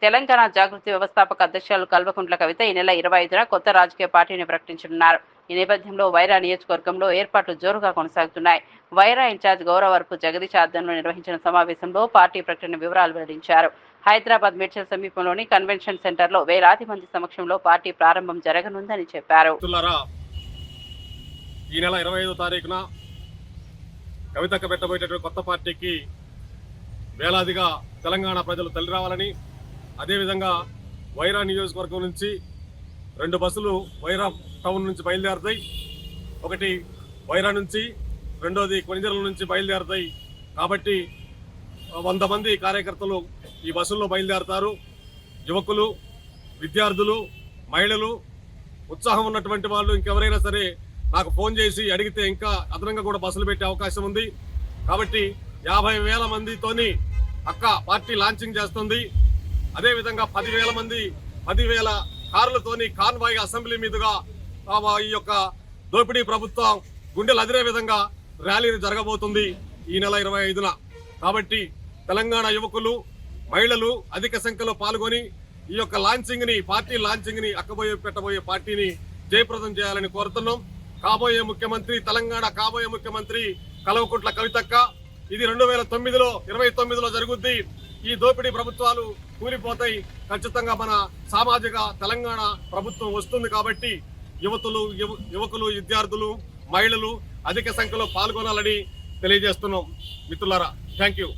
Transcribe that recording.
తెలంగాణ జాగృతి వ్యవస్థాపక అధ్యక్షులు కల్వకుంట్ల కవిత ఈ నెల 25న కొత్త రాజకీయ పార్టీని ప్రకటించనున్నారు. ఈ నేపథ్యంలో వైరా నియోజకవర్గంలో ఏర్పాట్లు జోరుగా కొనసాగుతున్నాయి. వైరా ఇన్ఛార్జ్ గౌరవరపు జగదీష్ ఆధ్వర్యంలో నిర్వహించిన సమావేశంలో పార్టీ ప్రకటన వివరాలు వెల్లడించారు. హైదరాబాద్ మేడ్చల్ సమీపంలోని కన్వెన్షన్ సెంటర్లో వేలాది మంది సమక్షంలో పార్టీ ప్రారంభం జరగనుందని చెప్పారు. ఈ నెల 25వ తారీఖున కవితకు పెట్టబోయేటటువంటి కొత్త పార్టీకి వేలాదిగా తెలంగాణ ప్రజలు తరలిరావాలని, అదేవిధంగా వైరా నియోజకవర్గం నుంచి 2 బస్సులు వైరా టౌన్ నుంచి బయలుదేరుతాయి. ఒకటి వైరా నుంచి, రెండోది కొనిజర్ల నుంచి బయలుదేరుతాయి. కాబట్టి 100 మంది కార్యకర్తలు ఈ బస్సుల్లో బయలుదేరతారు. యువకులు, విద్యార్థులు, మహిళలు, ఉత్సాహం ఉన్నటువంటి వాళ్ళు ఇంకెవరైనా సరే నాకు ఫోన్ చేసి అడిగితే ఇంకా అదనంగా కూడా బస్సులు పెట్టే అవకాశం ఉంది. కాబట్టి 50,000 మందితోని అక్క పార్టీ లాంచింగ్ చేస్తుంది. అదేవిధంగా 10,000 కార్లతోని కాన్వాయ్ అసెంబ్లీ మీదుగా ఈ యొక్క దోపిడీ ప్రభుత్వం గుండెలు అదిరే విధంగా ర్యాలీ జరగబోతుంది ఈ నెల 25న. కాబట్టి తెలంగాణ యువకులు, మహిళలు అధిక సంఖ్యలో పాల్గొని ఈ యొక్క పార్టీ లాంచింగ్ ని పెట్టబోయే పార్టీని జయప్రదం చేయాలని కోరుతున్నాం. తెలంగాణ కాబోయే ముఖ్యమంత్రి కల్వకుంట్ల కవితక్క. ఇది 2029లో జరుగుద్ది. ఈ దోపిడీ ప్రభుత్వాలు కూలిపోతాయి. ఖచ్చితంగా మన సామాజిక తెలంగాణ ప్రభుత్వం వస్తుంది. కాబట్టి యువకులు, విద్యార్థులు, మహిళలు అధిక సంఖ్యలో పాల్గొనాలని తెలియజేస్తున్నాం. మిత్రులారా, థ్యాంక్ యూ.